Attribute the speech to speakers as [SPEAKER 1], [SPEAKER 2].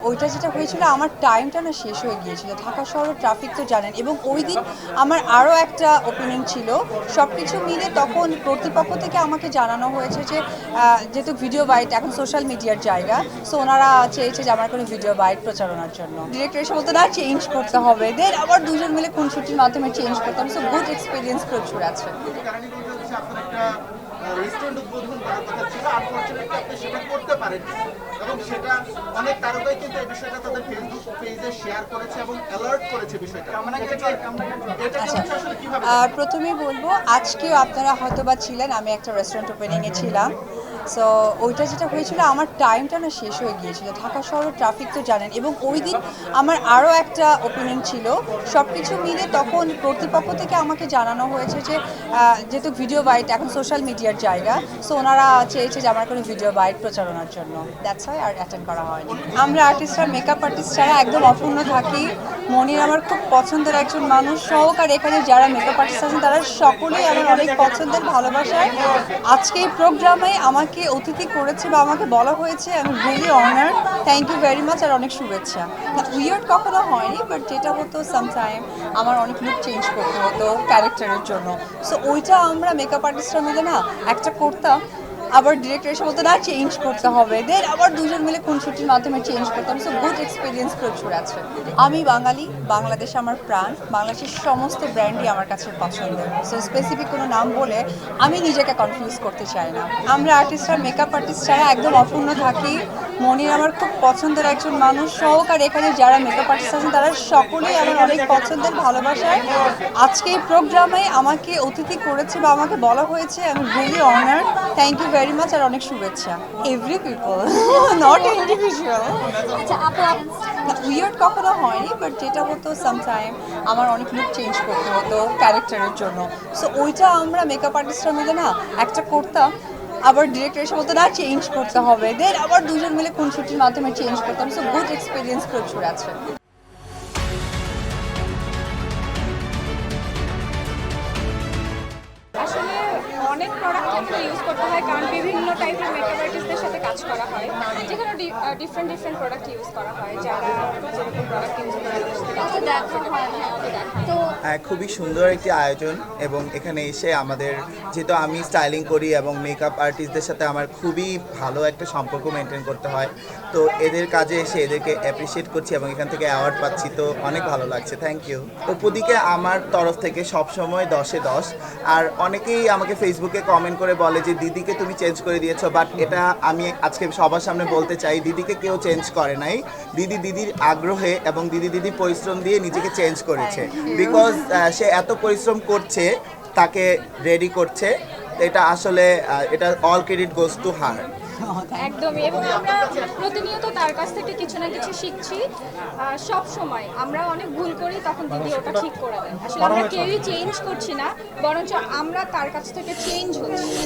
[SPEAKER 1] ওইটা যেটা হয়েছিল আমার টাইমটা না শেষ হয়ে গিয়েছিল। ঢাকা শহরের ট্রাফিক তো জানেন, এবং ওই দিন আমার আরও একটা ওপিনিয়ন ছিল। সব কিছু মিলে তখন কর্তৃপক্ষ থেকে আমাকে জানানো হয়েছে যে যেহেতু ভিডিও বাইট এখন সোশ্যাল মিডিয়ার জায়গা, সো ওনারা চেয়েছে যে আমার কোনো ভিডিও বাইট প্রচারণার জন্য। ডিরেক্টর এসে বলতো না চেঞ্জ করতে হবে, দেন আবার দুজন মিলে খুনসুটির মাধ্যমে চেঞ্জ করতাম। সো গুড এক্সপিরিয়েন্স প্রচুর আছে।
[SPEAKER 2] রেস্টুরেন্ট উদ্বোধন করার কথা ছিল, আনফরচুনেটলি আপনি সেটা করতে পারেননি এবং সেটা অনেক তারকাই কিন্তু এই বিষয়টা তাদের ফেসবুক পেজে শেয়ার করেছে এবং অ্যালার্ট করেছে বিষয়টা।
[SPEAKER 1] প্রথমেই বলবো আজকেও আপনারা হয়তো বা ছিলেন, আমি একটা রেস্টুরেন্ট ওপেনিংয়ে ছিলাম। সো ওইটা যেটা হয়েছিল আমার টাইমটা না শেষ হয়ে গিয়েছিল। ঢাকা শহরের ট্রাফিক তো জানেন, এবং ওই দিন আমার আরও একটা ওপিনিয়ন ছিল। সব কিছু মিলে তখন কর্তৃপক্ষ থেকে আমাকে জানানো হয়েছে যে যেহেতু ভিডিও বাইট এখন সোশ্যাল মিডিয়ার জায়গা, সো ওনারা চেয়েছে যে আমার কোনো ভিডিও বাইট প্রচারণার জন্য। দ্যাটস ওয়াই আর অ্যাটেন্ড করা হয়নি। আমরা আর্টিস্টরা মেকআপ আর্টিস্ট ছাড়া একদম অপূর্ণ থাকি। মনির আমার খুব পছন্দের একজন মানুষ, সহকারে এখানে যারা মেকআপ আর্টিস্ট আছেন তারা সকলেই আমার অনেক পছন্দের, ভালোবাসায়। আজকে এই প্রোগ্রামে আমাকে অতিথি করেছে বা আমাকে বলা হয়েছে, আমি really honour. Thank you very much, আর অনেক শুভেচ্ছা। উইয়ার্ড কখনো হয়নি, বাট যেটা হতো সামটাইম আমার অনেক লুক চেঞ্জ করতে হতো ক্যারেক্টারের জন্য। সো ওইটা আমরা মেকআপ আর্টিস্টরা মিলে না একটা করতাম, আবার ডিরেক্টর এসে বলতো না চেঞ্জ করতে হবে, দেন আবার দুজন মিলে খুনসুটির মাধ্যমে চেঞ্জ করতাম। সো গুড এক্সপিরিয়েন্স প্রচুর আছে। আমি বাঙালি, বাংলাদেশ আমার প্রাণ, বাংলাদেশের সমস্ত ব্র্যান্ডই আমার কাছে পছন্দের। সো স্পেসিফিক কোনো নাম বলে আমি নিজেকে কনফিউজ করতে চাই না। আমরা আর্টিস্টরা মেকআপ আর্টিস্ট ছাড়া একদম অপূর্ণ থাকি। মনির আমার খুব পছন্দের একজন মানুষ, সহকারে এখানে যারা মেকআপ আর্টিস্ট আছেন তারা সকলেই আমার অনেক পছন্দের, ভালোবাসায়। আজকে এই প্রোগ্রামে আমাকে অতিথি করেছে বা আমাকে বলা হয়েছে, আমি really honour. Thank you very much, আর অনেক শুভেচ্ছা। Every people, not individual. Weird কখনো হয়নি, বাট যেটা হতো সামটাইম আমার অনেক লুক চেঞ্জ করতে হতো ক্যারেক্টারের জন্য। সো ওইটা আমরা মেকআপ আর্টিস্টরা মিলে না একটা করতাম, আবার ডিরেক্টর এসে বলতো না চেঞ্জ করতে হবে, দেন আবার দুজন মিলে খুনসুটির মাধ্যমে চেঞ্জ করতাম। সো গুড এক্সপিরিয়েন্স প্রচুর আছে।
[SPEAKER 3] আসলে অনেক প্রোডাক্ট আমাদের ইউজ করতে হয়, কারণ বিভিন্ন টাইপের মেকআপ আর্টিস্টদের সাথে কাজ করা হয়, যেখানে ডিফারেন্ট প্রোডাক্ট ইউজ করা হয়, যারা যেরকম প্রোডাক্ট ইউজ করে দেখা হয় তো
[SPEAKER 4] খুবই সুন্দর একটি আয়োজন, এবং এখানে এসে আমাদের যেহেতু আমি স্টাইলিং করি এবং মেকআপ আর্টিস্টদের সাথে আমার খুবই ভালো একটা সম্পর্ক মেনটেন করতে হয়, তো এদের কাজে এসে এদেরকে অ্যাপ্রিসিয়েট করছি এবং এখান থেকে অ্যাওয়ার্ড পাচ্ছি, তো অনেক ভালো লাগছে। Thank you. অপুদিকে আমার তরফ থেকে সবসময় 10-এ 10। আর অনেকেই আমাকে ফেসবুকে কমেন্ট করে বলে যে দিদিকে তুমি চেঞ্জ করে দিয়েছো, বাট এটা আমি আজকে সবার সামনে বলতে চাই, দিদিকে কেউ চেঞ্জ করে নাই। দিদির আগ্রহে এবং দিদির পরিশ্রম দিয়ে নিজেকে চেঞ্জ করেছে, বিকজ সে এত পরিশ্রম করছে, তাকে রেডি করছে। এটা আসলে এটা all credit goes to her.
[SPEAKER 3] একদমই, এবং আমরা প্রতিনিয়ত তার কাছ থেকে কিছু না কিছু শিখছি। সব সময় আমরা অনেক ভুল করি, তখন দিদি ওটা ঠিক করে দেয়। আসলে আমরা কেউই চেঞ্জ করছি না, বরঞ্চ আমরা তার কাছ থেকে চেঞ্জ হচ্ছি।